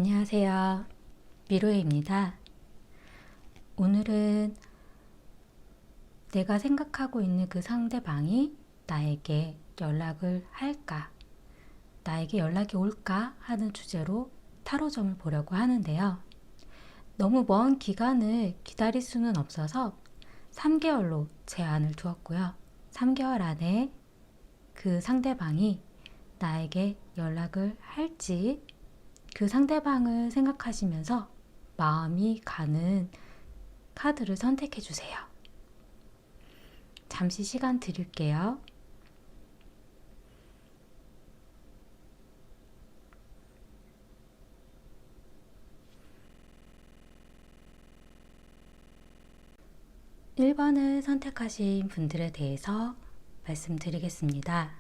안녕하세요. 미로에입니다. 오늘은 내가 생각하고 있는 그 상대방이 나에게 연락을 할까, 나에게 연락이 올까 하는 주제로 타로점을 보려고 하는데요. 너무 먼 기간을 기다릴 수는 없어서 3개월로 제한을 두었고요. 3개월 안에 그 상대방이 나에게 연락을 할지 그 상대방을 생각하시면서 마음이 가는 카드를 선택해 주세요. 잠시 시간 드릴게요. (1번을) 선택하신 분들에 대해서 말씀드리겠습니다.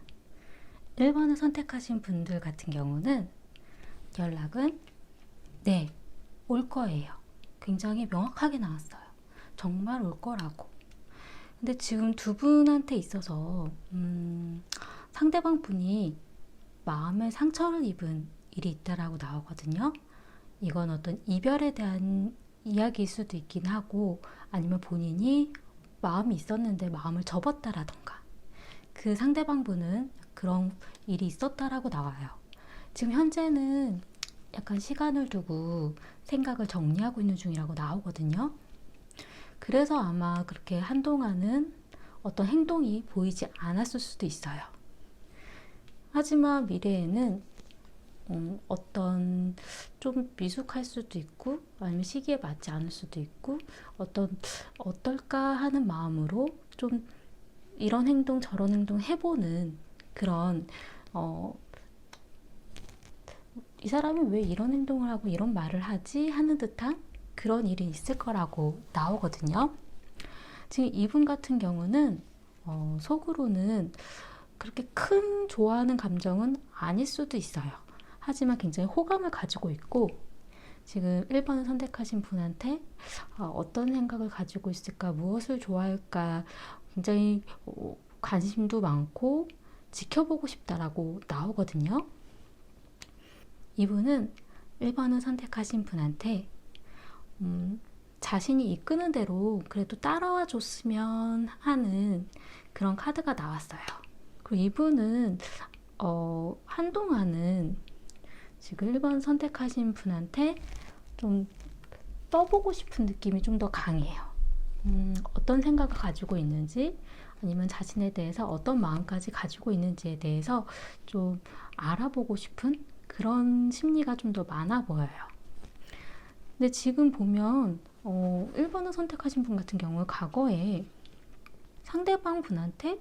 1번을 선택하신 분들 같은 경우는 연락은 네, 올 거예요. 굉장히 명확하게 나왔어요. 정말 올 거라고. 근데 지금 두 분한테 있어서 상대방 분이 마음의 상처를 입은 일이 있다라고 나오거든요. 이건 어떤 이별에 대한 이야기일 수도 있긴 하고, 아니면 본인이 마음이 있었는데 마음을 접었다라던가, 그 상대방 분은 그런 일이 있었다라고 나와요. 지금 현재는 약간 시간을 두고 생각을 정리하고 있는 중이라고 나오거든요. 그래서 아마 그렇게 한동안은 어떤 행동이 보이지 않았을 수도 있어요. 하지만 미래에는 어떤 좀 미숙할 수도 있고, 아니면 시기에 맞지 않을 수도 있고, 어떨까 하는 마음으로 좀 이런 행동 저런 행동 해보는 그런 이 사람이 왜 이런 행동을 하고 이런 말을 하지 하는 듯한 그런 일이 있을 거라고 나오거든요. 지금 이분 같은 경우는 속으로는 그렇게 큰 좋아하는 감정은 아닐 수도 있어요. 하지만 굉장히 호감을 가지고 있고, 지금 1번을 선택하신 분한테 어떤 생각을 가지고 있을까, 무엇을 좋아할까 굉장히 관심도 많고 지켜보고 싶다라고 나오거든요. 이분은 1번을 선택하신 분한테 자신이 이끄는 대로 그래도 따라와 줬으면 하는 그런 카드가 나왔어요. 그리고 이분은 한동안은 지금 1번 선택하신 분한테 좀 떠보고 싶은 느낌이 좀 더 강해요. 어떤 생각을 가지고 있는지, 아니면 자신에 대해서 어떤 마음까지 가지고 있는지에 대해서 좀 알아보고 싶은 그런 심리가 좀 더 많아 보여요. 근데 지금 보면 1번을 선택하신 분 같은 경우 과거에 상대방 분한테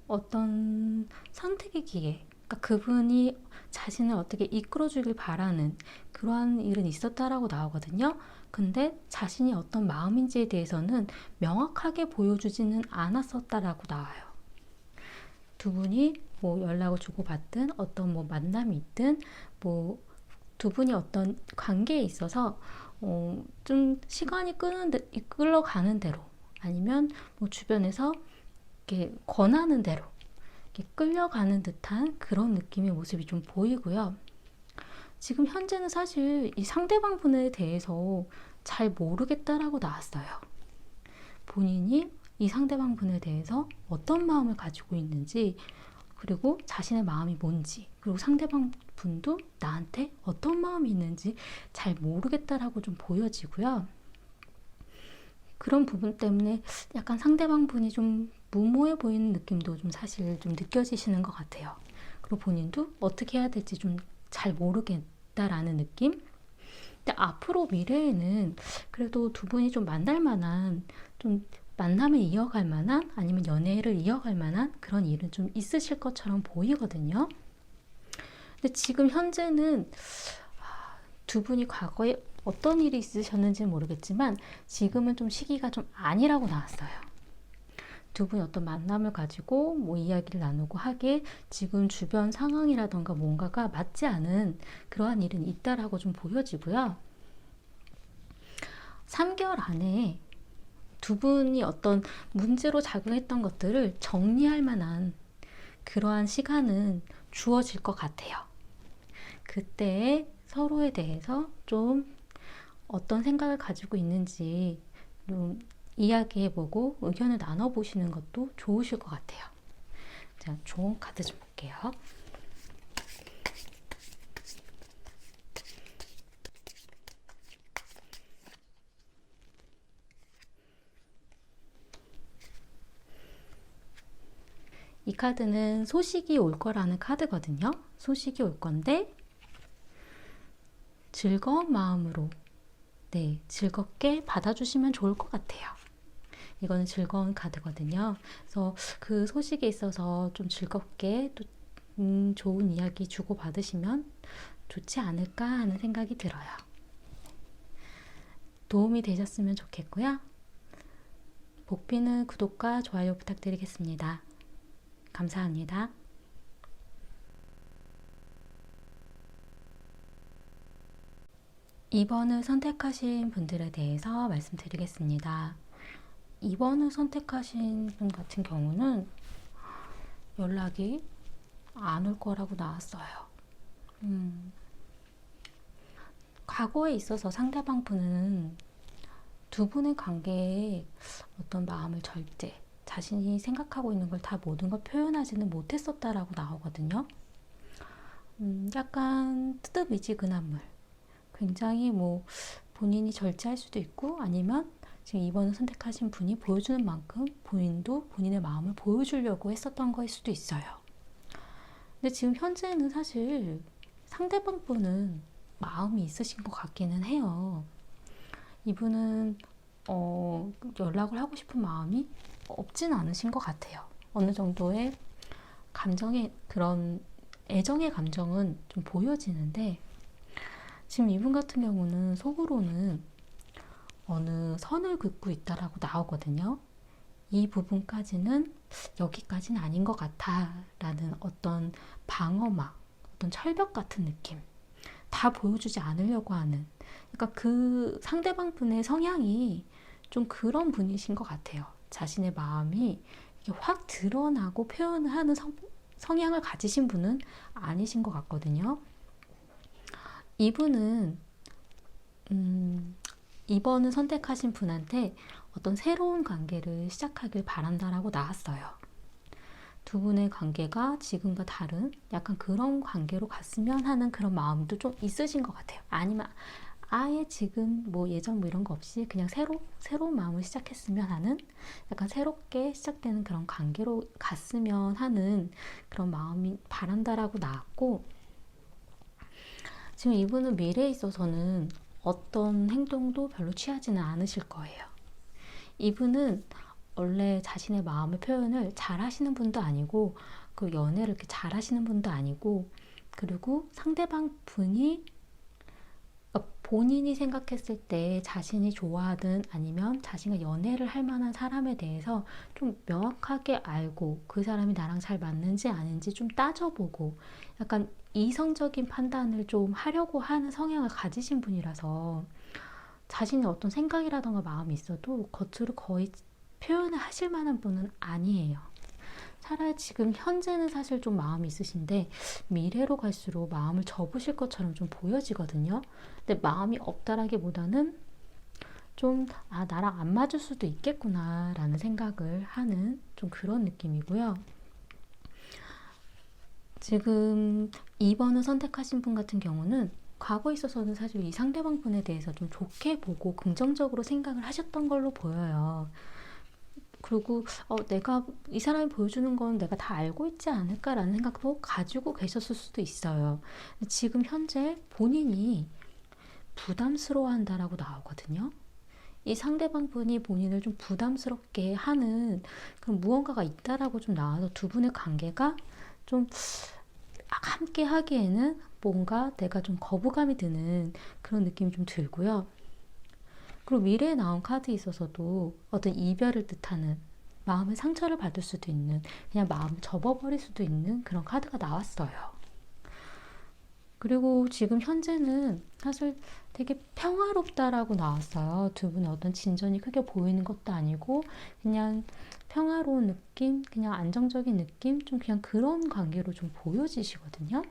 어떤 선택의 기회, 그러니까 그분이 자신을 어떻게 이끌어주길 바라는 그러한 일은 있었다라고 나오거든요. 근데 자신이 어떤 마음인지에 대해서는 명확하게 보여주지는 않았었다라고 나와요. 두 분이 뭐 연락을 주고받든 어떤 뭐 만남이 있든 뭐 두 분이 어떤 관계에 있어서 좀 시간이 끌어가는 대로, 아니면 뭐 주변에서 이렇게 권하는 대로 이렇게 끌려가는 듯한 그런 느낌의 모습이 좀 보이고요. 지금 현재는 사실 이 상대방 분에 대해서 잘 모르겠다라고 나왔어요. 본인이 이 상대방 분에 대해서 어떤 마음을 가지고 있는지, 그리고 자신의 마음이 뭔지, 그리고 상대방 분도 나한테 어떤 마음이 있는지 잘 모르겠다라고 좀 보여지고요. 그런 부분 때문에 약간 상대방 분이 좀 무모해 보이는 느낌도 좀 사실 좀 느껴지시는 것 같아요. 그리고 본인도 어떻게 해야 될지 좀 잘 모르겠다라는 느낌? 근데 앞으로 미래에는 그래도 두 분이 좀 만날 만한, 좀 만남을 이어갈 만한, 아니면 연애를 이어갈 만한 그런 일은 좀 있으실 것처럼 보이거든요. 근데 지금 현재는 두 분이 과거에 어떤 일이 있으셨는지는 모르겠지만 지금은 좀 시기가 좀 아니라고 나왔어요. 두 분이 어떤 만남을 가지고 뭐 이야기를 나누고 하기에 지금 주변 상황이라던가 뭔가가 맞지 않은 그러한 일은 있다라고 좀 보여지고요. 3개월 안에 두 분이 어떤 문제로 작용했던 것들을 정리할 만한 그러한 시간은 주어질 것 같아요. 그때에 서로에 대해서 좀 어떤 생각을 가지고 있는지 좀 이야기해보고 의견을 나눠보시는 것도 좋으실 것 같아요. 자, 좋은 카드 좀 볼게요. 이 카드는 소식이 올 거라는 카드거든요. 소식이 올 건데 즐거운 마음으로 즐겁게 받아주시면 좋을 것 같아요. 이거는 즐거운 카드거든요. 그래서 그 소식에 있어서 좀 즐겁게 또 좋은 이야기 주고받으시면 좋지 않을까 하는 생각이 들어요. 도움이 되셨으면 좋겠고요. 복비는 구독과 좋아요 부탁드리겠습니다. 감사합니다. 2번을 선택하신 분들에 대해서 말씀드리겠습니다. 2번을 선택하신 분 같은 경우는 연락이 안 올 거라고 나왔어요. 과거에 있어서 상대방 분은 두 분의 관계에 어떤 마음을 절제, 자신이 생각하고 있는 걸 다 모든 걸 표현하지는 못했었다라고 나오거든요. 약간 뜨뜻미지근한 물. 굉장히 뭐 본인이 절제할 수도 있고 아니면 지금 2번을 선택하신 분이 보여주는 만큼 본인도 본인의 마음을 보여주려고 했었던 거일 수도 있어요. 근데 지금 현재는 사실 상대방 분은 마음이 있으신 것 같기는 해요. 이분은 연락을 하고 싶은 마음이 없진 않으신 것 같아요. 어느 정도의 감정의 그런 애정의 감정은 좀 보여지는데 지금 이분 같은 경우는 속으로는 어느 선을 긋고 있다라고 나오거든요. 이 부분까지는 여기까지는 아닌 것 같아 라는 어떤 방어막, 어떤 철벽 같은 느낌 다 보여주지 않으려고 하는 그러니까 그 상대방 분의 성향이 좀 그런 분이신 것 같아요. 자신의 마음이 확 드러나고 표현을 하는 성향을 가지신 분은 아니신 것 같거든요. 이분은 2번을 선택하신 분한테 어떤 새로운 관계를 시작하길 바란다라고 나왔어요. 두 분의 관계가 지금과 다른 약간 그런 관계로 갔으면 하는 그런 마음도 좀 있으신 것 같아요. 아니면 아예 지금 뭐 예전 뭐 이런 거 없이 그냥 새로운 마음을 시작했으면 하는 약간 새롭게 시작되는 그런 관계로 갔으면 하는 그런 마음이 바란다라고 나왔고 지금 이분은 미래에 있어서는 어떤 행동도 별로 취하지는 않으실 거예요. 이분은 원래 자신의 마음의 표현을 잘 하시는 분도 아니고 그 연애를 이렇게 잘 하시는 분도 아니고 그리고 상대방 분이 본인이 생각했을 때 자신이 좋아하든 아니면 자신과 연애를 할 만한 사람에 대해서 좀 명확하게 알고 그 사람이 나랑 잘 맞는지 아닌지 좀 따져보고 약간 이성적인 판단을 좀 하려고 하는 성향을 가지신 분이라서 자신의 어떤 생각이라던가 마음이 있어도 겉으로 거의 표현을 하실 만한 분은 아니에요. 차라리 지금 현재는 사실 좀 마음이 있으신데 미래로 갈수록 마음을 접으실 것처럼 좀 보여지거든요. 근데 마음이 없다라기보다는 좀 나랑 안 맞을 수도 있겠구나 라는 생각을 하는 좀 그런 느낌이고요. 지금 2번을 선택하신 분 같은 경우는 과거에 있어서는 사실 이 상대방 분에 대해서 좀 좋게 보고 긍정적으로 생각을 하셨던 걸로 보여요. 그리고 내가 이 사람이 보여주는 건 내가 다 알고 있지 않을까라는 생각도 가지고 계셨을 수도 있어요. 지금 현재 본인이 부담스러워한다라고 나오거든요. 이 상대방 분이 본인을 좀 부담스럽게 하는 그런 무언가가 있다라고 좀 나와서 두 분의 관계가 좀 함께 하기에는 뭔가 내가 좀 거부감이 드는 그런 느낌이 좀 들고요. 그리고 미래에 나온 카드에 있어서도 어떤 이별을 뜻하는 마음의 상처를 받을 수도 있는 그냥 마음을 접어버릴 수도 있는 그런 카드가 나왔어요. 그리고 지금 현재는 사실 되게 평화롭다라고 나왔어요. 두 분의 어떤 진전이 크게 보이는 것도 아니고 그냥 평화로운 느낌, 그냥 안정적인 느낌, 좀 그냥 그런 관계로 좀 보여지시거든요.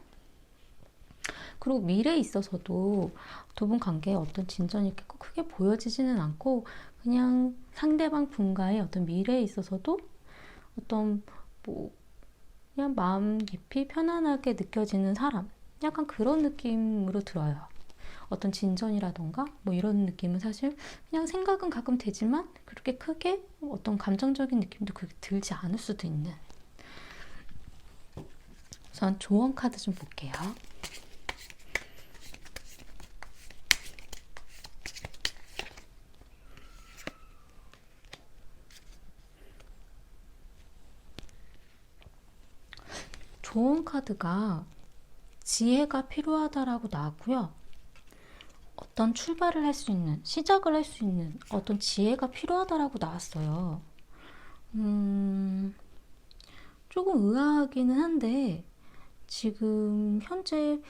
그리고 미래에 있어서도 두 분 관계에 어떤 진전이 이렇게 크게 보여지지는 않고 그냥 상대방 분과의 어떤 미래에 있어서도 어떤 뭐 그냥 마음 깊이 편안하게 느껴지는 사람, 약간 그런 느낌으로 들어요. 어떤 진전이라던가 뭐 이런 느낌은 사실 그냥 생각은 가끔 되지만 그렇게 크게 어떤 감정적인 느낌도 그렇게 들지 않을 수도 있는. 우선 조언 카드 좀 볼게요. 조언 카드가 지혜가 필요하다라고 나왔고요. 어떤 출발을 할 수 있는, 시작을 할 수 있는 어떤 지혜가 필요하다라고 나왔어요. 조금 의아하기는 한데 지금 현재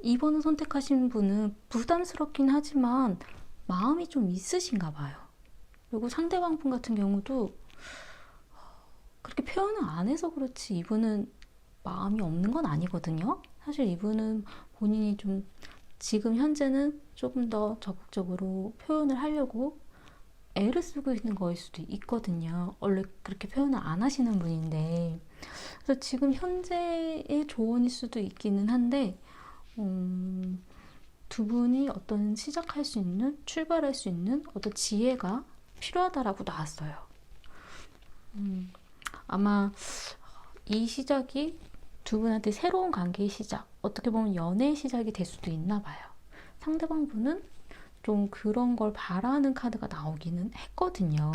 2번을 선택하신 분은 부담스럽긴 하지만 마음이 좀 있으신가 봐요. 그리고 상대방 분 같은 경우도 그렇게 표현을 안 해서 그렇지 이분은 마음이 없는 건 아니거든요. 사실 이분은 본인이 좀 지금 현재는 조금 더 적극적으로 표현을 하려고 애를 쓰고 있는 거일 수도 있거든요. 원래 그렇게 표현을 안 하시는 분인데 그래서 지금 현재의 조언일 수도 있기는 한데 두 분이 어떤 시작할 수 있는, 출발할 수 있는 어떤 지혜가 필요하다라고 나왔어요. 아마 이 시작이 두 분한테 새로운 관계의 시작, 어떻게 보면 연애의 시작이 될 수도 있나 봐요. 상대방 분은 좀 그런 걸 바라는 카드가 나오기는 했거든요.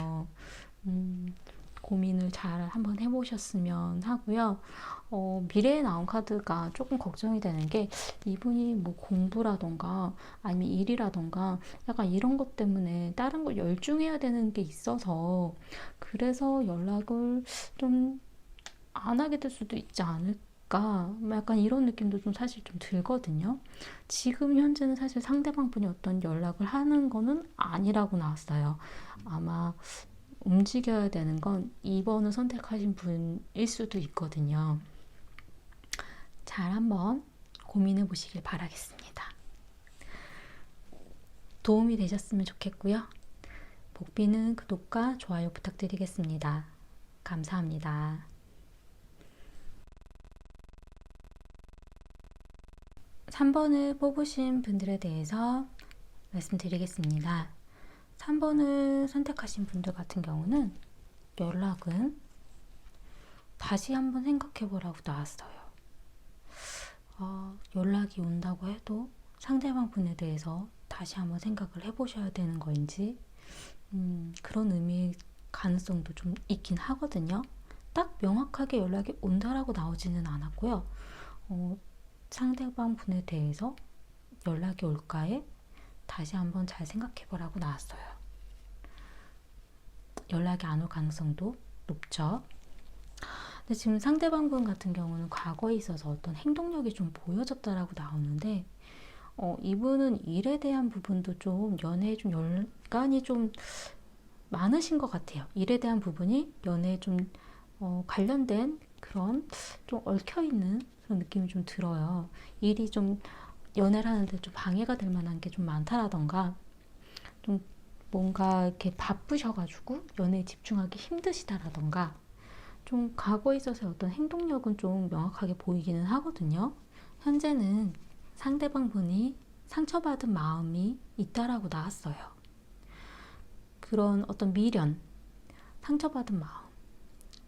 고민을 잘 한번 해보셨으면 하고요. 미래에 나온 카드가 조금 걱정이 되는 게 이분이 뭐 공부라던가 아니면 일이라던가 약간 이런 것 때문에 다른 걸 열중해야 되는 게 있어서 그래서 연락을 좀 안 하게 될 수도 있지 않을까, 약간 이런 느낌도 좀 사실 좀 들거든요. 지금 현재는 사실 상대방 분이 어떤 연락을 하는 거는 아니라고 나왔어요. 아마 움직여야 되는 건 2번을 선택하신 분일 수도 있거든요. 잘 한번 고민해 보시길 바라겠습니다. 도움이 되셨으면 좋겠고요. 복비는 구독과 좋아요 부탁드리겠습니다. 감사합니다. 3번을 뽑으신 분들에 대해서 말씀드리겠습니다. 3번을 선택하신 분들 같은 경우는 연락은 다시 한번 생각해 보라고 나왔어요. 연락이 온다고 해도 상대방 분에 대해서 다시 한번 생각을 해보셔야 되는 거인지 그런 의미의 가능성도 좀 있긴 하거든요. 딱 명확하게 연락이 온다라고 나오지는 않았고요. 상대방 분에 대해서 연락이 올까에 다시 한번 잘 생각해 보라고 나왔어요. 연락이 안 올 가능성도 높죠. 근데 지금 상대방 분 같은 경우는 과거에 있어서 어떤 행동력이 좀 보여졌다라고 나오는데 이분은 일에 대한 부분도 좀 연애에 좀 연관이 좀 많으신 것 같아요. 일에 대한 부분이 연애에 좀 관련된 그런 좀 얽혀있는 그런 느낌이 좀 들어요. 일이 좀 연애를 하는데 좀 방해가 될 만한 게 좀 많다라던가 좀 뭔가 이렇게 바쁘셔가지고 연애에 집중하기 힘드시다라던가 좀 과거에 있어서의 어떤 행동력은 좀 명확하게 보이기는 하거든요. 현재는 상대방 분이 상처받은 마음이 있다라고 나왔어요. 그런 어떤 미련, 상처받은 마음,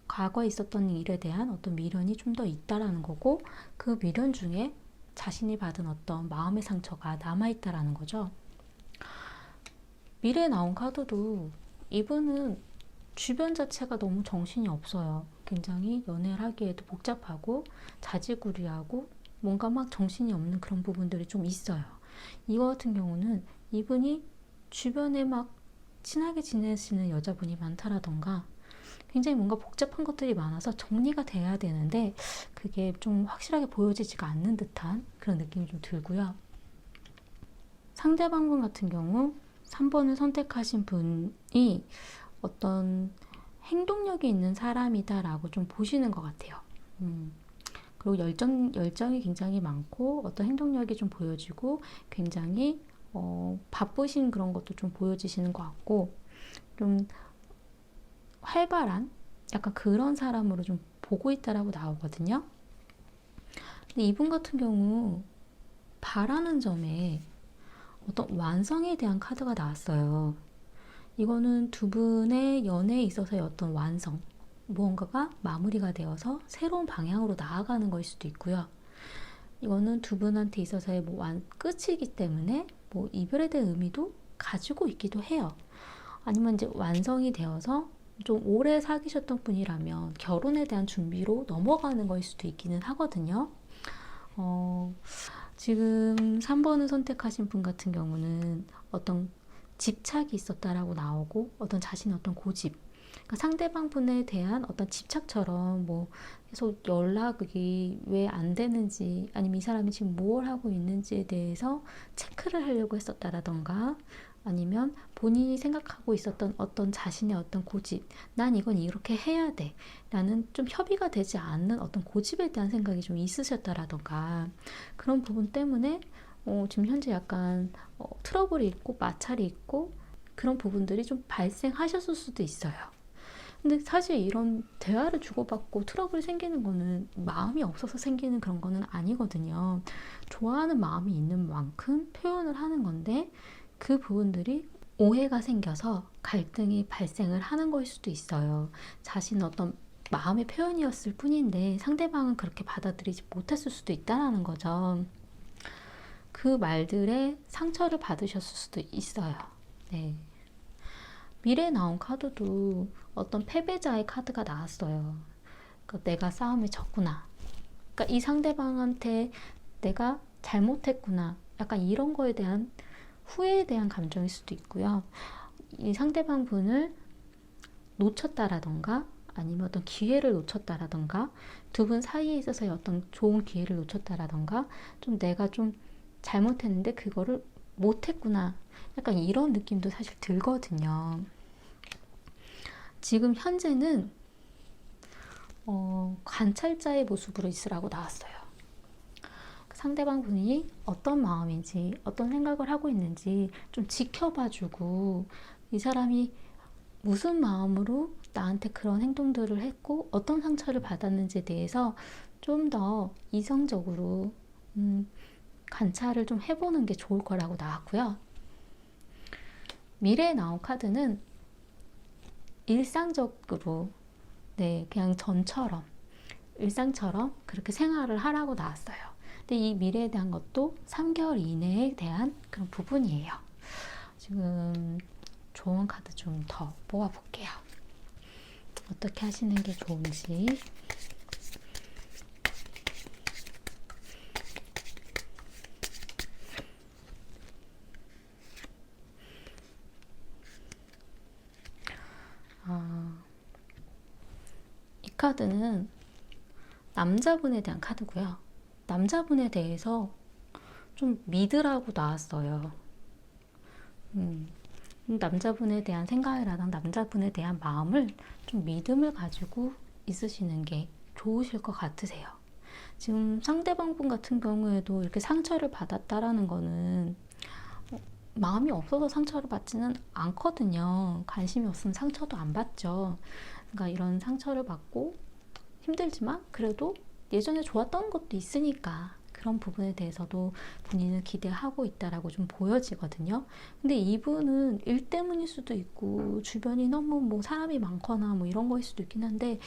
과거에 있었던 일에 대한 어떤 미련이 좀 더 있다라는 거고 그 미련 중에 자신이 받은 어떤 마음의 상처가 남아있다라는 거죠. 미래에 나온 카드도 이분은 주변 자체가 너무 정신이 없어요. 굉장히 연애를 하기에도 복잡하고 자지구리하고 뭔가 막 정신이 없는 그런 부분들이 좀 있어요. 이거 같은 경우는 이분이 주변에 막 친하게 지내시는 여자분이 많다라던가 굉장히 뭔가 복잡한 것들이 많아서 정리가 돼야 되는데 그게 좀 확실하게 보여지지가 않는 듯한 그런 느낌이 좀 들고요. 상대방분 같은 경우 3번을 선택하신 분이 어떤 행동력이 있는 사람이다라고 좀 보시는 것 같아요. 그리고 열정이 굉장히 많고 어떤 행동력이 좀 보여지고 굉장히 바쁘신 그런 것도 좀 보여지시는 것 같고 좀 활발한 약간 그런 사람으로 좀 보고 있다라고 나오거든요. 근데 이분 같은 경우 바라는 점에 어떤 완성에 대한 카드가 나왔어요. 이거는 두 분의 연애에 있어서의 어떤 완성, 무언가가 마무리가 되어서 새로운 방향으로 나아가는 것일 수도 있고요. 이거는 두 분한테 있어서의 끝이기 때문에 이별에 대한 의미도 가지고 있기도 해요. 아니면 이제 완성이 되어서 좀 오래 사귀셨던 분이라면 결혼에 대한 준비로 넘어가는 것일 수도 있기는 하거든요. 지금 3번을 선택하신 분 같은 경우는 어떤 집착이 있었다라고 나오고 어떤 자신의 어떤 고집, 그러니까 상대방 분에 대한 어떤 집착처럼 계속 연락이 왜 안 되는지 아니면 이 사람이 지금 뭘 하고 있는지에 대해서 체크를 하려고 했었다라던가 아니면 본인이 생각하고 있었던 어떤 자신의 어떤 고집, 난 이건 이렇게 해야 돼 라는 좀 협의가 되지 않는 어떤 고집에 대한 생각이 좀 있으셨다라던가 그런 부분 때문에 지금 현재 약간 트러블이 있고 마찰이 있고 그런 부분들이 좀 발생하셨을 수도 있어요. 근데 사실 이런 대화를 주고받고 트러블이 생기는 거는 마음이 없어서 생기는 그런 거는 아니거든요. 좋아하는 마음이 있는 만큼 표현을 하는 건데 그 부분들이 오해가 생겨서 갈등이 발생을 하는 거일 수도 있어요. 자신은 어떤 마음의 표현이었을 뿐인데 상대방은 그렇게 받아들이지 못했을 수도 있다는 거죠. 그 말들에 상처를 받으셨을 수도 있어요. 네. 미래에 나온 카드도 어떤 패배자의 카드가 나왔어요. 그러니까 내가 싸움에 졌구나. 그러니까 이 상대방한테 내가 잘못했구나. 약간 이런 거에 대한 후회에 대한 감정일 수도 있고요. 이 상대방 분을 놓쳤다라던가 아니면 어떤 기회를 놓쳤다라던가 두 분 사이에 있어서의 어떤 좋은 기회를 놓쳤다라던가 좀 내가 좀 잘못했는데 그거를 못했구나. 약간 이런 느낌도 사실 들거든요. 지금 현재는 관찰자의 모습으로 있으라고 나왔어요. 상대방 분이 어떤 마음인지 어떤 생각을 하고 있는지 좀 지켜봐주고 이 사람이 무슨 마음으로 나한테 그런 행동들을 했고 어떤 상처를 받았는지에 대해서 좀 더 이성적으로 관찰을 좀 해보는 게 좋을 거라고 나왔고요. 미래에 나온 카드는 일상적으로 그냥 전처럼 일상처럼 그렇게 생활을 하라고 나왔어요. 근데 이 미래에 대한 것도 3개월 이내에 대한 그런 부분이에요. 지금 좋은 카드 좀 더 뽑아볼게요. 어떻게 하시는 게 좋은지. 이 카드는 남자분에 대한 카드고요. 남자분에 대해서 좀 믿으라고 나왔어요. 남자분에 대한 생각이라든가 남자분에 대한 마음을 좀 믿음을 가지고 있으시는 게 좋으실 것 같으세요. 지금 상대방 분 같은 경우에도 이렇게 상처를 받았다라는 거는 마음이 없어서 상처를 받지는 않거든요. 관심이 없으면 상처도 안 받죠. 그러니까 이런 상처를 받고 힘들지만 그래도 예전에 좋았던 것도 있으니까 그런 부분에 대해서도 본인은 기대하고 있다라고 좀 보여지거든요. 근데 이분은 일 때문일 수도 있고 주변이 너무 사람이 많거나 이런 거일 수도 있긴 한데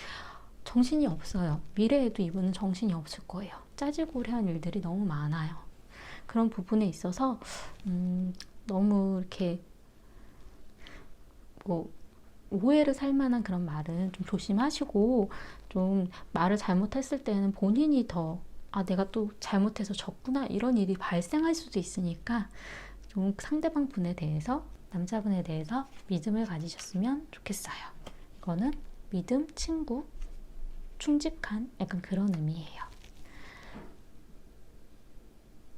정신이 없어요. 미래에도 이분은 정신이 없을 거예요. 짜질고래한 일들이 너무 많아요. 그런 부분에 있어서 너무 이렇게 오해를 살 만한 그런 말은 좀 조심하시고 좀 말을 잘못했을 때는 본인이 더 내가 또 잘못해서 졌구나 이런 일이 발생할 수도 있으니까 좀 상대방 분에 대해서 남자분에 대해서 믿음을 가지셨으면 좋겠어요. 이거는 믿음, 친구, 충직한 약간 그런 의미예요.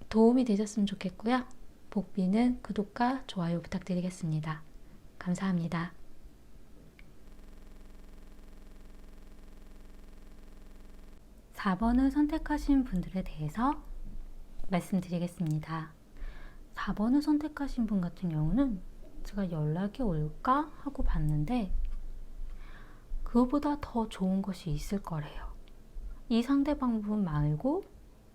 도움이 되셨으면 좋겠고요. 복비는 구독과 좋아요 부탁드리겠습니다. 감사합니다. 4번을 선택하신 분들에 대해서 말씀드리겠습니다. 4번을 선택하신 분 같은 경우는 제가 연락이 올까 하고 봤는데 그거보다 더 좋은 것이 있을 거래요. 이 상대방 분 말고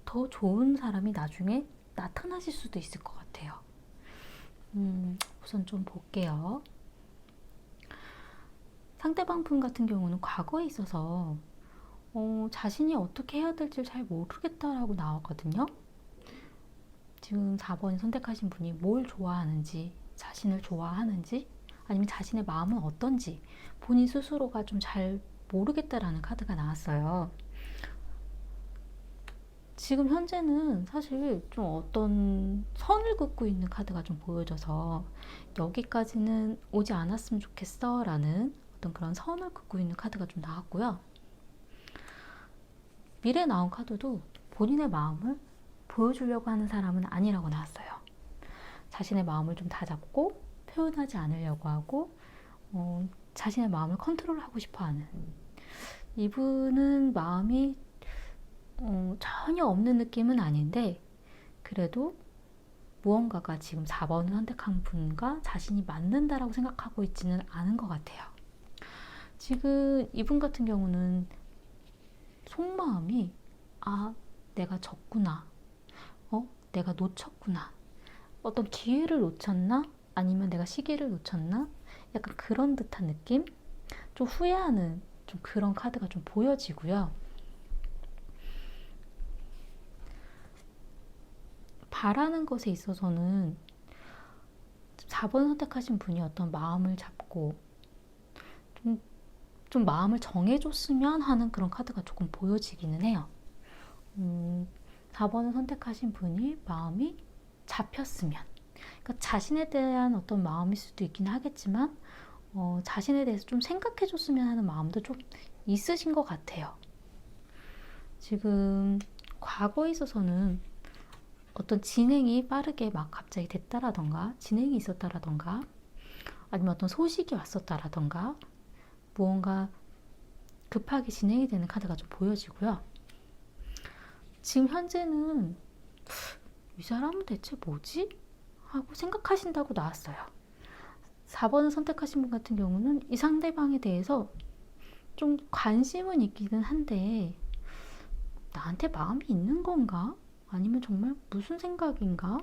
더 좋은 사람이 나중에 나타나실 수도 있을 것 같아요. 우선 좀 볼게요. 상대방 분 같은 경우는 과거에 있어서 자신이 어떻게 해야 될지 잘 모르겠다라고 나왔거든요. 지금 4번 선택하신 분이 뭘 좋아하는지, 자신을 좋아하는지, 아니면 자신의 마음은 어떤지 본인 스스로가 좀 잘 모르겠다라는 카드가 나왔어요. 지금 현재는 사실 좀 어떤 선을 긋고 있는 카드가 좀 보여져서 여기까지는 오지 않았으면 좋겠어 라는 어떤 그런 선을 긋고 있는 카드가 좀 나왔고요. 미래에 나온 카드도 본인의 마음을 보여주려고 하는 사람은 아니라고 나왔어요. 자신의 마음을 좀 다잡고 표현하지 않으려고 하고 자신의 마음을 컨트롤하고 싶어하는, 이분은 마음이 전혀 없는 느낌은 아닌데 그래도 무언가가 지금 4번을 선택한 분과 자신이 맞는다라고 생각하고 있지는 않은 것 같아요. 지금 이분 같은 경우는 속마음이 내가 졌구나, 내가 놓쳤구나, 어떤 기회를 놓쳤나, 아니면 내가 시기를 놓쳤나, 약간 그런 듯한 느낌, 좀 후회하는 좀 그런 카드가 좀 보여지고요. 바라는 것에 있어서는 4번 선택하신 분이 어떤 마음을 잡고 좀 마음을 정해줬으면 하는 그런 카드가 조금 보여지기는 해요. 4번을 선택하신 분이 마음이 잡혔으면, 그러니까 자신에 대한 어떤 마음일 수도 있긴 하겠지만 자신에 대해서 좀 생각해줬으면 하는 마음도 좀 있으신 것 같아요. 지금 과거에 있어서는 어떤 진행이 빠르게 막 갑자기 됐다라던가, 진행이 있었다라던가, 아니면 어떤 소식이 왔었다라던가, 무언가 급하게 진행이 되는 카드가 좀 보여지고요. 지금 현재는 이 사람은 대체 뭐지? 하고 생각하신다고 나왔어요. 4번을 선택하신 분 같은 경우는 이 상대방에 대해서 좀 관심은 있기는 한데 나한테 마음이 있는 건가? 아니면 정말 무슨 생각인가?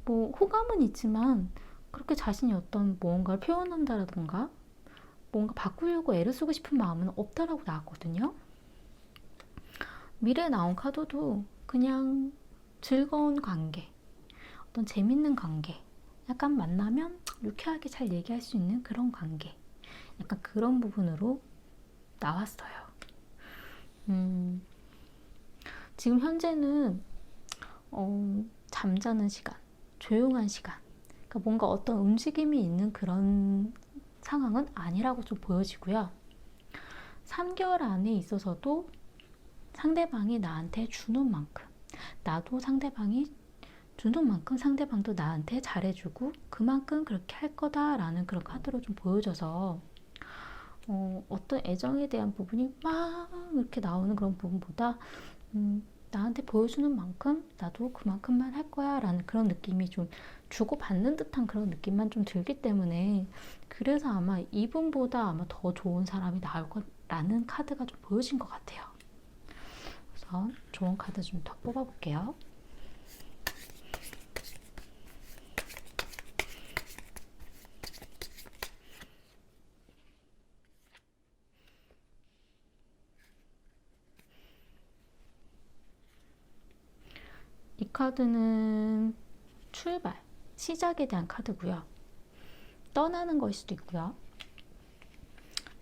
호감은 있지만 그렇게 자신이 어떤 무언가를 표현한다라던가 뭔가 바꾸려고 애를 쓰고 싶은 마음은 없다라고 나왔거든요. 미래에 나온 카드도 그냥 즐거운 관계, 어떤 재밌는 관계, 약간 만나면 유쾌하게 잘 얘기할 수 있는 그런 관계, 약간 그런 부분으로 나왔어요. 지금 현재는 잠자는 시간, 조용한 시간, 그러니까 뭔가 어떤 움직임이 있는 그런 상황은 아니라고 좀 보여지고요. 3개월 안에 있어서도 상대방이 나한테 주는 만큼, 나도 상대방이 주는 만큼 상대방도 나한테 잘해주고 그만큼 그렇게 할 거다라는 그런 카드로 좀 보여져서 어떤 애정에 대한 부분이 막 이렇게 나오는 그런 부분보다 나한테 보여주는 만큼 나도 그만큼만 할 거야 라는 그런 느낌이 좀 주고받는 듯한 그런 느낌만 좀 들기 때문에, 그래서 아마 이분보다 아마 더 좋은 사람이 나올 거라는 카드가 좀 보여진 것 같아요. 그래서 좋은 카드 좀 더 뽑아볼게요. 이 카드는 출발, 시작에 대한 카드고요. 떠나는 것일 수도 있고요.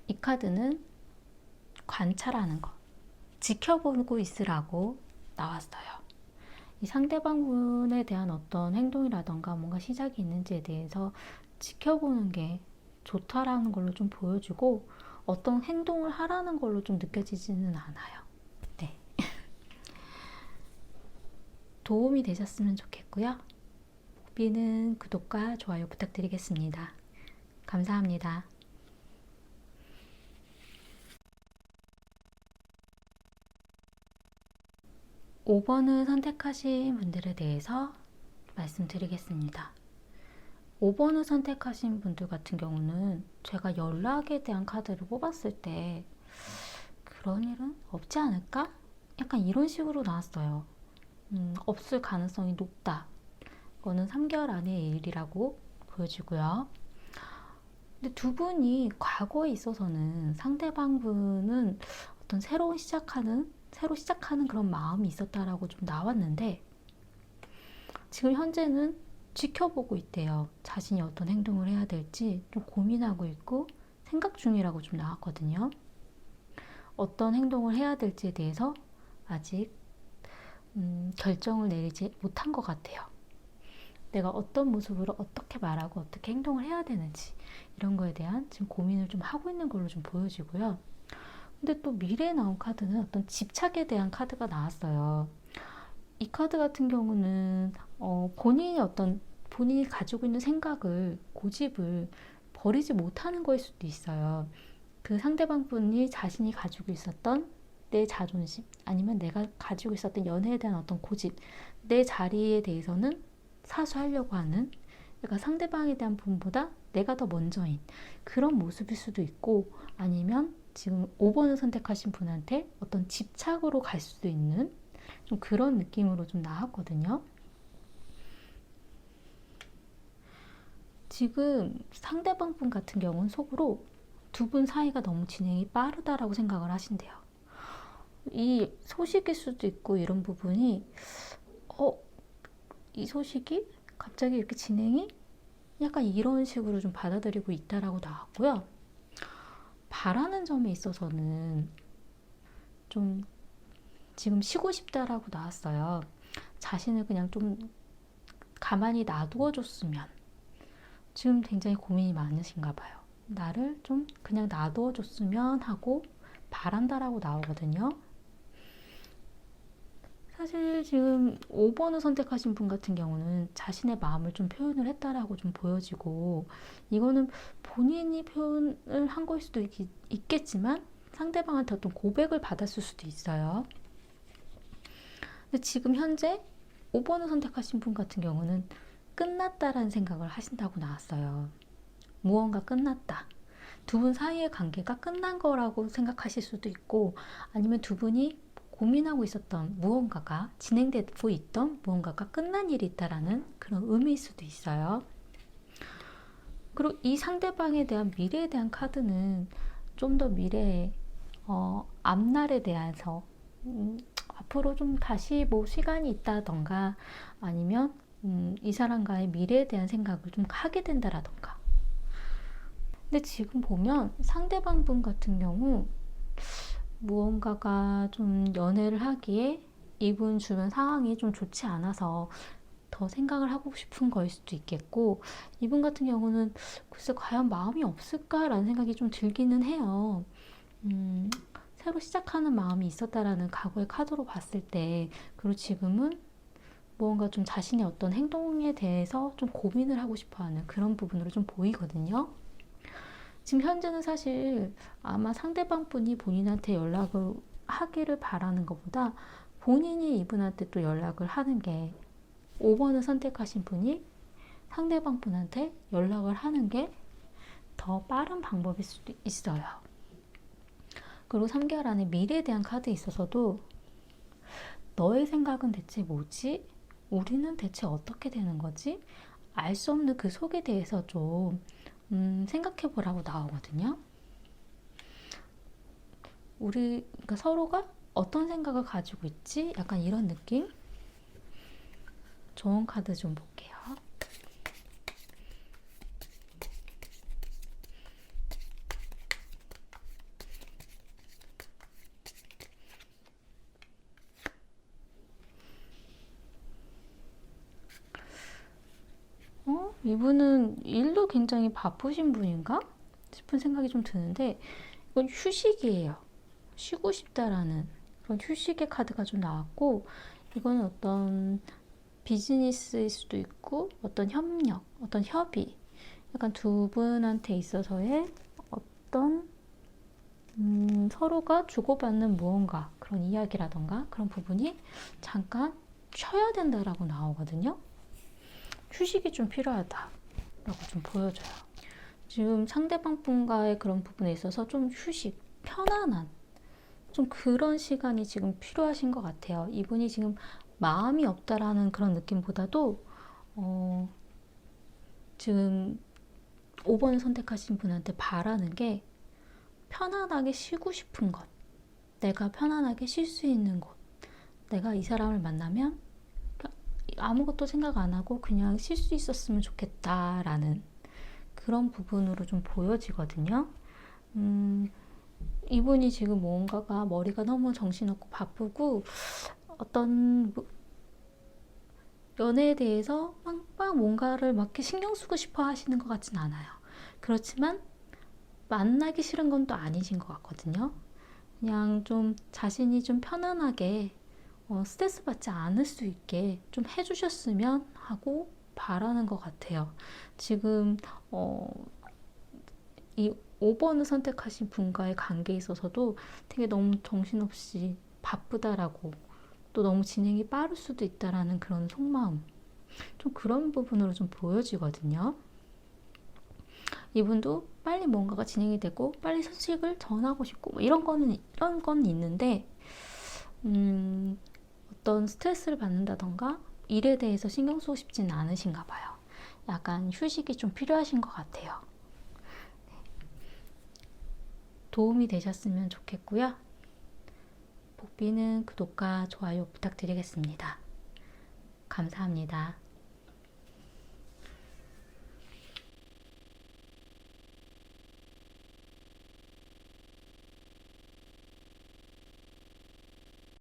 이 카드는 관찰하는 것, 지켜보고 있으라고 나왔어요. 이 상대방분에 대한 어떤 행동이라던가 뭔가 시작이 있는지에 대해서 지켜보는 게 좋다라는 걸로 좀 보여주고 어떤 행동을 하라는 걸로 좀 느껴지지는 않아요. 네. 도움이 되셨으면 좋겠고요. 미는 구독과 좋아요 부탁드리겠습니다. 감사합니다. 5번을 선택하신 분들에 대해서 말씀드리겠습니다. 5번을 선택하신 분들 같은 경우는 제가 연락에 대한 카드를 뽑았을 때 그런 일은 없지 않을까? 약간 이런 식으로 나왔어요. 없을 가능성이 높다. 이거는 3개월 안의 일이라고 보여지고요. 근데 두 분이 과거에 있어서는 상대방 분은 어떤 새로 시작하는 그런 마음이 있었다라고 좀 나왔는데 지금 현재는 지켜보고 있대요. 자신이 어떤 행동을 해야 될지 좀 고민하고 있고 생각 중이라고 좀 나왔거든요. 어떤 행동을 해야 될지에 대해서 아직 결정을 내리지 못한 것 같아요. 내가 어떤 모습으로 어떻게 말하고 어떻게 행동을 해야 되는지 이런 거에 대한 지금 고민을 좀 하고 있는 걸로 좀 보여지고요. 근데 또 미래에 나온 카드는 어떤 집착에 대한 카드가 나왔어요. 이 카드 같은 경우는 본인이 가지고 있는 생각을 고집을 버리지 못하는 거일 수도 있어요. 그 상대방 분이 자신이 가지고 있었던 내 자존심 아니면 내가 가지고 있었던 연애에 대한 어떤 고집 내 자리에 대해서는 사수하려고 하는 그러니까 상대방에 대한 분보다 내가 더 먼저인 그런 모습일 수도 있고 아니면 지금 5번을 선택하신 분한테 어떤 집착으로 갈 수도 있는 좀 그런 느낌으로 좀 나왔거든요. 지금 상대방 분 같은 경우는 속으로 두 분 사이가 너무 진행이 빠르다라고 생각을 하신대요. 이 소식일 수도 있고 이런 부분이 이 소식이 갑자기 이렇게 진행이 약간 이런 식으로 좀 받아들이고 있다라고 나왔고요. 바라는 점에 있어서는 좀 지금 쉬고 싶다라고 나왔어요. 자신을 그냥 좀 가만히 놔두어 줬으면 지금 굉장히 고민이 많으신가 봐요. 나를 좀 그냥 놔두어 줬으면 하고 바란다라고 나오거든요. 사실 지금 5번을 선택하신 분 같은 경우는 자신의 마음을 좀 표현을 했다라고 좀 보여지고 이거는 본인이 표현을 한 거일 수도 있겠지만 상대방한테 어떤 고백을 받았을 수도 있어요. 근데 지금 현재 5번을 선택하신 분 같은 경우는 끝났다라는 생각을 하신다고 나왔어요. 무언가 끝났다. 두 분 사이의 관계가 끝난 거라고 생각하실 수도 있고 아니면 두 분이 고민하고 있었던 무언가가 진행되고 있던 무언가가 끝난 일이 있다라는 그런 의미일 수도 있어요. 그리고 이 상대방에 대한 미래에 대한 카드는 좀 더 미래의 앞날에 대해서 앞으로 좀 다시 뭐 시간이 있다던가 아니면 이 사람과의 미래에 대한 생각을 좀 하게 된다라던가. 근데 지금 보면 상대방 분 같은 경우 무언가가 좀 연애를 하기에 이분 주변 상황이 좀 좋지 않아서 더 생각을 하고 싶은 거일 수도 있겠고 이분 같은 경우는 글쎄 과연 마음이 없을까라는 생각이 좀 들기는 해요. 새로 시작하는 마음이 있었다라는 과거의 카드로 봤을 때 그리고 지금은 무언가 좀 자신의 어떤 행동에 대해서 좀 고민을 하고 싶어하는 그런 부분으로 좀 보이거든요. 지금 현재는 사실 아마 상대방 분이 본인한테 연락을 하기를 바라는 것보다 본인이 이분한테 또 연락을 하는 게 5번을 선택하신 분이 상대방 분한테 연락을 하는 게 더 빠른 방법일 수도 있어요. 그리고 3개월 안에 미래에 대한 카드에 있어서도 너의 생각은 대체 뭐지? 우리는 대체 어떻게 되는 거지? 알 수 없는 그 속에 대해서 좀 생각해 보라고 나오거든요. 그러니까 서로가 어떤 생각을 가지고 있지? 약간 이런 느낌? 좋은 카드 좀 볼게요. 이분은 일도 굉장히 바쁘신 분인가? 싶은 생각이 좀 드는데 이건 휴식이에요. 쉬고 싶다라는 그런 휴식의 카드가 좀 나왔고 이거는 어떤 비즈니스일 수도 있고 어떤 협력, 어떤 협의 약간 두 분한테 있어서의 어떤 서로가 주고받는 무언가, 그런 이야기라던가 그런 부분이 잠깐 쉬어야 된다라고 나오거든요. 휴식이 좀 필요하다라고 좀 보여져요. 지금 상대방 분과의 그런 부분에 있어서 좀 휴식, 편안한 좀 그런 시간이 지금 필요하신 것 같아요. 이분이 지금 마음이 없다라는 그런 느낌보다도 지금 5번 선택하신 분한테 바라는 게 편안하게 쉬고 싶은 것, 내가 편안하게 쉴 수 있는 곳, 내가 이 사람을 만나면 아무것도 생각 안 하고 그냥 쉴 수 있었으면 좋겠다라는 그런 부분으로 좀 보여지거든요. 이분이 지금 뭔가가 머리가 너무 정신없고 바쁘고 어떤 연애에 대해서 막 뭔가를 막 이렇게 신경 쓰고 싶어 하시는 것 같진 않아요. 그렇지만 만나기 싫은 건 또 아니신 것 같거든요. 그냥 좀 자신이 좀 편안하게 스트레스 받지 않을 수 있게 좀 해주셨으면 하고 바라는 것 같아요. 지금 이 5번을 선택하신 분과의 관계에 있어서도 되게 너무 정신없이 바쁘다라고 또 너무 진행이 빠를 수도 있다라는 그런 속마음, 좀 그런 부분으로 좀 보여지거든요. 이분도 빨리 뭔가가 진행이 되고 빨리 소식을 전하고 싶고 뭐 이런 건 있는데 어떤 스트레스를 받는다던가 일에 대해서 신경 쓰고 싶지는 않으신가 봐요. 약간 휴식이 좀 필요하신 것 같아요. 도움이 되셨으면 좋겠고요. 복비는 구독과 좋아요 부탁드리겠습니다. 감사합니다.